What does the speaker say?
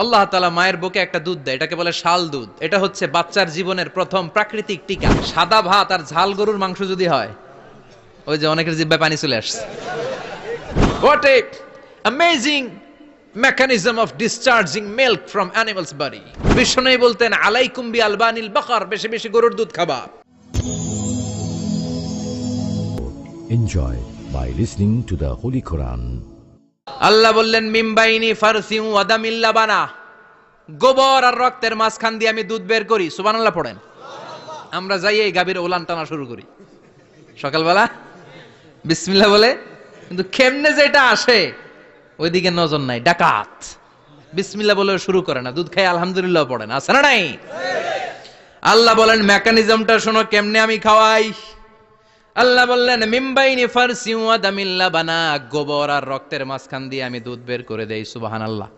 আল্লাহ তাআলা মায়ের বুকে একটা দুধ দেয়, এটাকে বলে শাল দুধ। এটা হচ্ছে বাচ্চার জীবনের প্রথম প্রাকৃতিক টিকা। সাদা ভাত আর ঝাল গরুর মাংস যদি হয়, ওই যে অনেকের জিহ্বায় পানি চলে আসছে। What a amazing mechanism of discharging milk from animals body. Vishnu বলতেন আলাইকুম বি আলবানিল বাকার, বেশি বেশি গরুর দুধ খাবা। Enjoy by listening to the Holy Quran. আল্লাহ বললেন মিমবাইনি ফারসিউ ওয়াদামিল লাবানা, গোবর আর রক্তের মাঝখান দিয়ে আমি দুধ বের করি। সুবহানাল্লাহ পড়েন। আমরা যাই এই গাভীর ওলান টানা শুরু করি সকালবেলা বিসমিল্লাহ বলে, কিন্তু কেমনে যেটা আসে ওইদিকে নজর নাই। ডাকাত বিসমিল্লাহ বলে শুরু করে না, দুধ খাই আলহামদুলিল্লাহ পড়ে না, আছে না নাই? আল্লাহ বলেন মেকানিজমটা শোনো কেমনে আমি খাওয়াই। আল্লাহ বললেন মিমবাইনি ফারসিউ ওয়াদামিল লাবানা, গোবর আর রক্তের মাঝখান দিয়ে আমি দুধ বের করে দেই। সুবহানাল্লাহ।